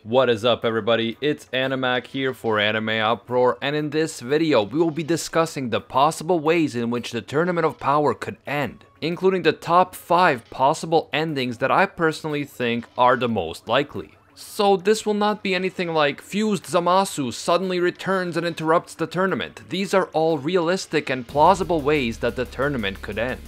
What is up, everybody? It's Animac here for Anime Uproar, and in this video we will be discussing the possible ways in which the Tournament of Power could end, including the top 5 possible endings that I personally think are the most likely. So this will not be anything like Fused Zamasu suddenly returns and interrupts the tournament. These are all realistic and plausible ways that the tournament could end.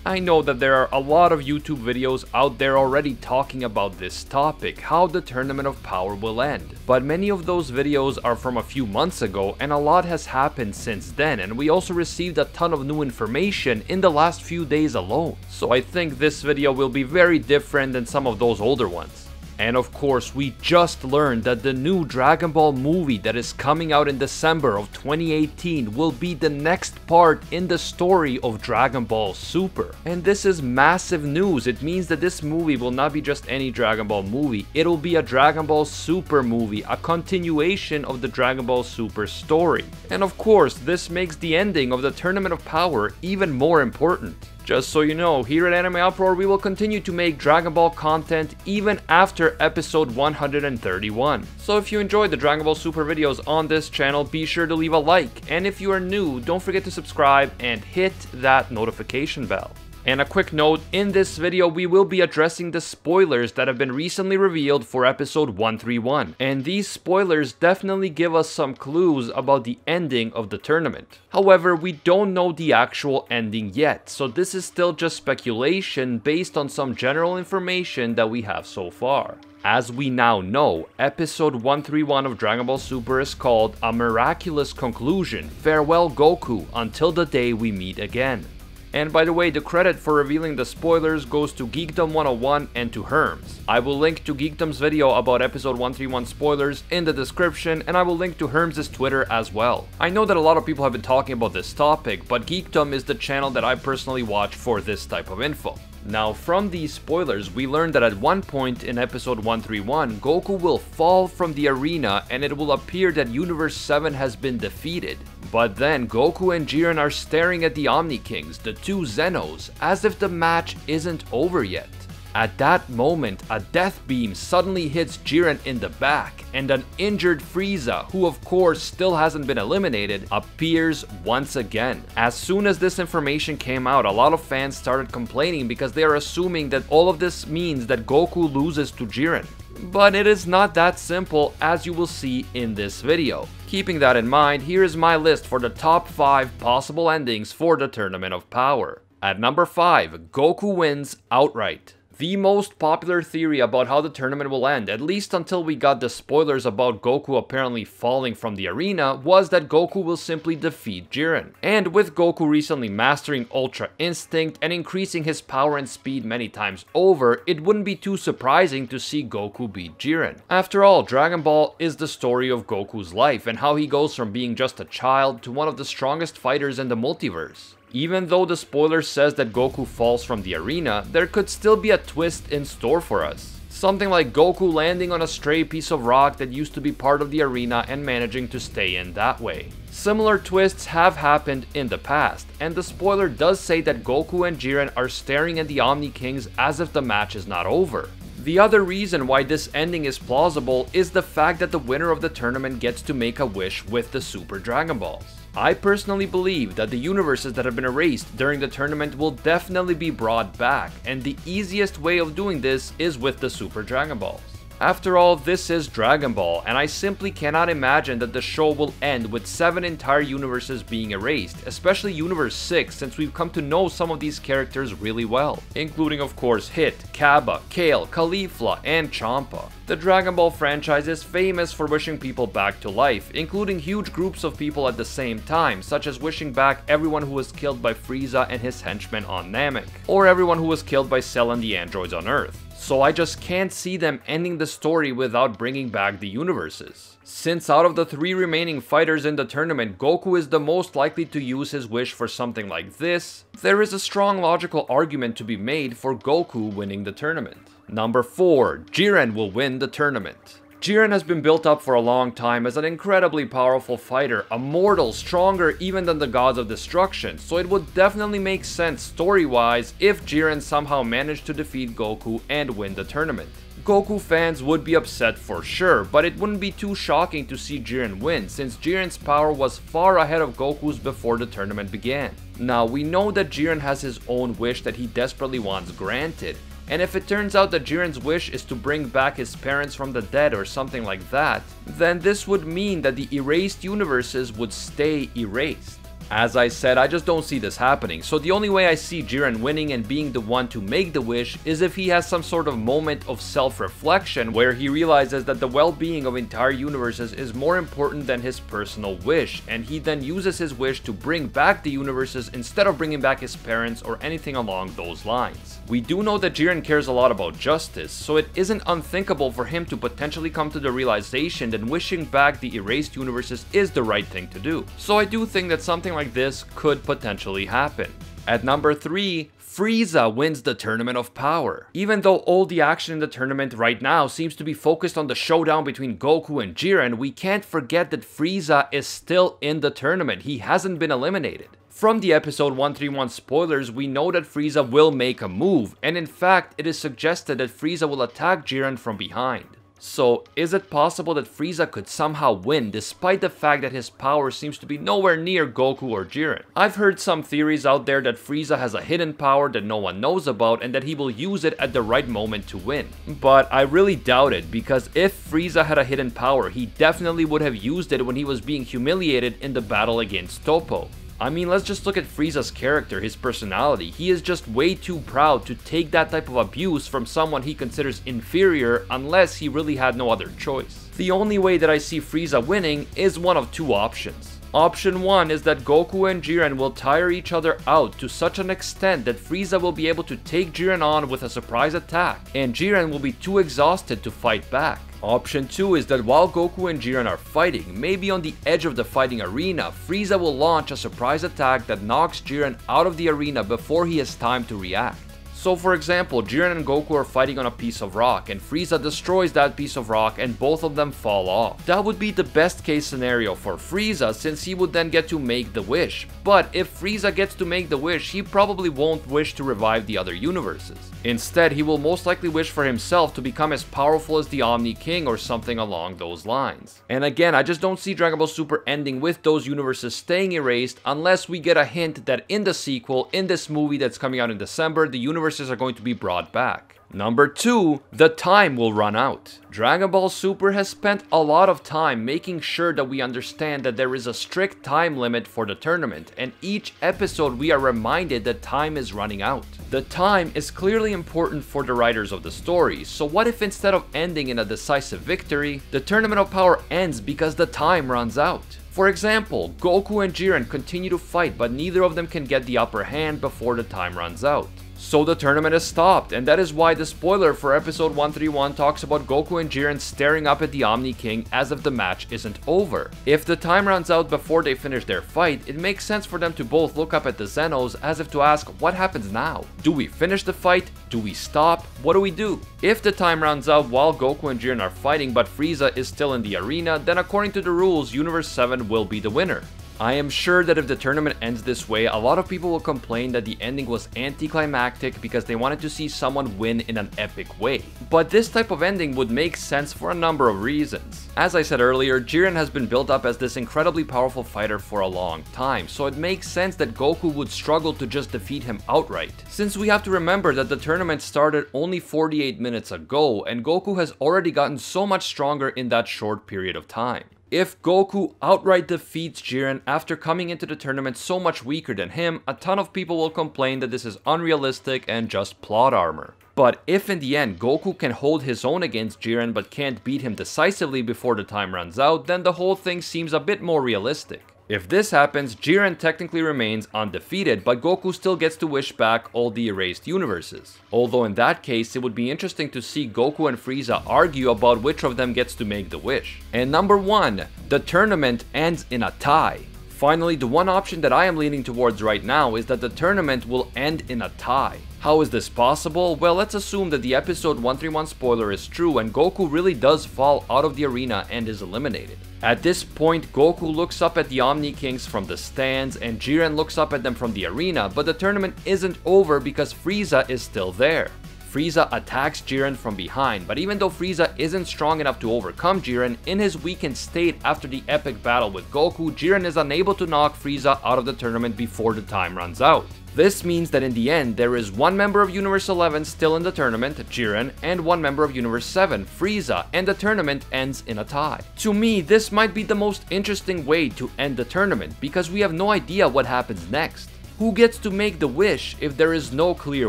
I know that there are a lot of YouTube videos out there already talking about this topic, how the Tournament of Power will end. But many of those videos are from a few months ago and a lot has happened since then, and we also received a ton of new information in the last few days alone. So I think this video will be very different than some of those older ones. And of course, we just learned that the new Dragon Ball movie that is coming out in December of 2018 will be the next part in the story of Dragon Ball Super. And this is massive news. It means that this movie will not be just any Dragon Ball movie, it'll be a Dragon Ball Super movie, a continuation of the Dragon Ball Super story. And of course, this makes the ending of the Tournament of Power even more important. Just so you know, here at Anime Uproar we will continue to make Dragon Ball content even after episode 131. So if you enjoyed the Dragon Ball Super videos on this channel, be sure to leave a like, and if you are new, don't forget to subscribe and hit that notification bell. And a quick note, in this video we will be addressing the spoilers that have been recently revealed for episode 131. And these spoilers definitely give us some clues about the ending of the tournament. However, we don't know the actual ending yet, so this is still just speculation based on some general information that we have so far. As we now know, episode 131 of Dragon Ball Super is called A Miraculous Conclusion. Farewell Goku, until the day we meet again. And by the way, the credit for revealing the spoilers goes to Geekdom 101 and to Herms. I will link to Geekdom's video about episode 131 spoilers in the description, and I will link to Herms' Twitter as well. I know that a lot of people have been talking about this topic, but Geekdom is the channel that I personally watch for this type of info. Now, from these spoilers, we learned that at one point in episode 131, Goku will fall from the arena and it will appear that Universe 7 has been defeated. But then Goku and Jiren are staring at the Omni Kings, the two Zenos, as if the match isn't over yet. At that moment, a death beam suddenly hits Jiren in the back, and an injured Frieza, who of course still hasn't been eliminated, appears once again. As soon as this information came out, a lot of fans started complaining because they are assuming that all of this means that Goku loses to Jiren. But it is not that simple, as you will see in this video. Keeping that in mind, here is my list for the top 5 possible endings for the Tournament of Power. At number 5, Goku wins outright. The most popular theory about how the tournament will end, at least until we got the spoilers about Goku apparently falling from the arena, was that Goku will simply defeat Jiren. And with Goku recently mastering Ultra Instinct and increasing his power and speed many times over, it wouldn't be too surprising to see Goku beat Jiren. After all, Dragon Ball is the story of Goku's life and how he goes from being just a child to one of the strongest fighters in the multiverse. Even though the spoiler says that Goku falls from the arena, there could still be a twist in store for us. Something like Goku landing on a stray piece of rock that used to be part of the arena and managing to stay in that way. Similar twists have happened in the past, and the spoiler does say that Goku and Jiren are staring at the Omni Kings as if the match is not over. The other reason why this ending is plausible is the fact that the winner of the tournament gets to make a wish with the Super Dragon Balls. I personally believe that the universes that have been erased during the tournament will definitely be brought back, and the easiest way of doing this is with the Super Dragon Balls. After all, this is Dragon Ball, and I simply cannot imagine that the show will end with 7 entire universes being erased, especially Universe 6, since we've come to know some of these characters really well, including of course Hit, Kaba, Kale, Caulifla, and Champa. The Dragon Ball franchise is famous for wishing people back to life, including huge groups of people at the same time, such as wishing back everyone who was killed by Frieza and his henchmen on Namek, or everyone who was killed by Cell and the androids on Earth. So I just can't see them ending the story without bringing back the universes. Since out of the 3 remaining fighters in the tournament, Goku is the most likely to use his wish for something like this, there is a strong logical argument to be made for Goku winning the tournament. Number 4, Jiren will win the tournament. Jiren has been built up for a long time as an incredibly powerful fighter, immortal, stronger even than the gods of destruction, so it would definitely make sense story-wise if Jiren somehow managed to defeat Goku and win the tournament. Goku fans would be upset for sure, but it wouldn't be too shocking to see Jiren win, since Jiren's power was far ahead of Goku's before the tournament began. Now, we know that Jiren has his own wish that he desperately wants granted, and if it turns out that Jiren's wish is to bring back his parents from the dead or something like that, then this would mean that the erased universes would stay erased. As I said, I just don't see this happening, so the only way I see Jiren winning and being the one to make the wish is if he has some sort of moment of self-reflection where he realizes that the well-being of entire universes is more important than his personal wish, and he then uses his wish to bring back the universes instead of bringing back his parents or anything along those lines. We do know that Jiren cares a lot about justice, so it isn't unthinkable for him to potentially come to the realization that wishing back the erased universes is the right thing to do. So I do think that something like this could potentially happen. At number 3, Frieza wins the Tournament of Power. Even though all the action in the tournament right now seems to be focused on the showdown between Goku and Jiren, we can't forget that Frieza is still in the tournament. He hasn't been eliminated. From the episode 131 spoilers, we know that Frieza will make a move, and in fact, it is suggested that Frieza will attack Jiren from behind. So, is it possible that Frieza could somehow win despite the fact that his power seems to be nowhere near Goku or Jiren? I've heard some theories out there that Frieza has a hidden power that no one knows about and that he will use it at the right moment to win. But I really doubt it, because if Frieza had a hidden power, he definitely would have used it when he was being humiliated in the battle against T.O.P. I mean, let's just look at Frieza's character, his personality. He is just way too proud to take that type of abuse from someone he considers inferior unless he really had no other choice. The only way that I see Frieza winning is one of two options. Option 1 is that Goku and Jiren will tire each other out to such an extent that Frieza will be able to take Jiren on with a surprise attack, and Jiren will be too exhausted to fight back. Option 2 is that while Goku and Jiren are fighting, maybe on the edge of the fighting arena, Frieza will launch a surprise attack that knocks Jiren out of the arena before he has time to react. So for example, Jiren and Goku are fighting on a piece of rock, and Frieza destroys that piece of rock and both of them fall off. That would be the best case scenario for Frieza, since he would then get to make the wish. But if Frieza gets to make the wish, he probably won't wish to revive the other universes. Instead, he will most likely wish for himself to become as powerful as the Omni King or something along those lines. And again, I just don't see Dragon Ball Super ending with those universes staying erased unless we get a hint that in the sequel, in this movie that's coming out in December, the universes are going to be brought back. Number 2, the time will run out. Dragon Ball Super has spent a lot of time making sure that we understand that there is a strict time limit for the tournament, and each episode we are reminded that time is running out. The time is clearly important for the writers of the story, so what if instead of ending in a decisive victory, the Tournament of Power ends because the time runs out? For example, Goku and Jiren continue to fight, but neither of them can get the upper hand before the time runs out. So the tournament is stopped, and that is why the spoiler for episode 131 talks about Goku and Jiren staring up at the Omni King as if the match isn't over. If the time runs out before they finish their fight, it makes sense for them to both look up at the Zenos as if to ask, what happens now? Do we finish the fight? Do we stop? What do we do? If the time runs out while Goku and Jiren are fighting but Frieza is still in the arena, then according to the rules, Universe 7 will be the winner. I am sure that if the tournament ends this way, a lot of people will complain that the ending was anticlimactic because they wanted to see someone win in an epic way. But this type of ending would make sense for a number of reasons. As I said earlier, Jiren has been built up as this incredibly powerful fighter for a long time, so it makes sense that Goku would struggle to just defeat him outright. Since we have to remember that the tournament started only 48 minutes ago, and Goku has already gotten so much stronger in that short period of time. If Goku outright defeats Jiren after coming into the tournament so much weaker than him, a ton of people will complain that this is unrealistic and just plot armor. But if in the end Goku can hold his own against Jiren but can't beat him decisively before the time runs out, then the whole thing seems a bit more realistic. If this happens, Jiren technically remains undefeated, but Goku still gets to wish back all the erased universes. Although in that case, it would be interesting to see Goku and Frieza argue about which of them gets to make the wish. And number 1, the tournament ends in a tie. Finally, the one option that I am leaning towards right now is that the tournament will end in a tie. How is this possible? Well, let's assume that the episode 131 spoiler is true and Goku really does fall out of the arena and is eliminated. At this point, Goku looks up at the Omni Kings from the stands and Jiren looks up at them from the arena, but the tournament isn't over because Frieza is still there. Frieza attacks Jiren from behind, but even though Frieza isn't strong enough to overcome Jiren, in his weakened state after the epic battle with Goku, Jiren is unable to knock Frieza out of the tournament before the time runs out. This means that in the end, there is one member of Universe 11 still in the tournament, Jiren, and one member of Universe 7, Frieza, and the tournament ends in a tie. To me, this might be the most interesting way to end the tournament, because we have no idea what happens next. Who gets to make the wish if there is no clear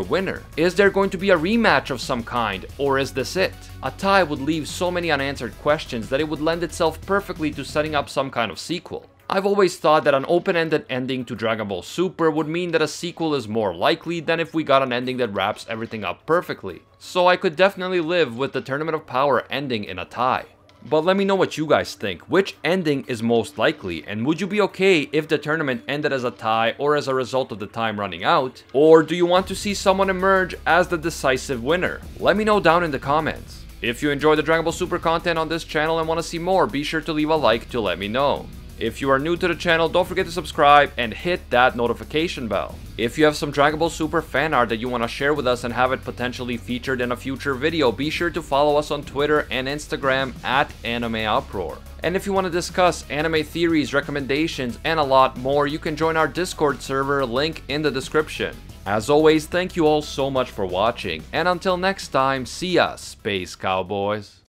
winner? Is there going to be a rematch of some kind, or is this it? A tie would leave so many unanswered questions that it would lend itself perfectly to setting up some kind of sequel. I've always thought that an open-ended ending to Dragon Ball Super would mean that a sequel is more likely than if we got an ending that wraps everything up perfectly. So I could definitely live with the Tournament of Power ending in a tie. But let me know what you guys think. Which ending is most likely, and would you be okay if the tournament ended as a tie or as a result of the time running out? Or do you want to see someone emerge as the decisive winner? Let me know down in the comments. If you enjoy the Dragon Ball Super content on this channel and want to see more, be sure to leave a like to let me know. If you are new to the channel, don't forget to subscribe and hit that notification bell. If you have some Dragon Ball Super fan art that you want to share with us and have it potentially featured in a future video, be sure to follow us on Twitter and Instagram at AnimeUproar. And if you want to discuss anime theories, recommendations, and a lot more, you can join our Discord server, link in the description. As always, thank you all so much for watching, and until next time, see ya, Space Cowboys.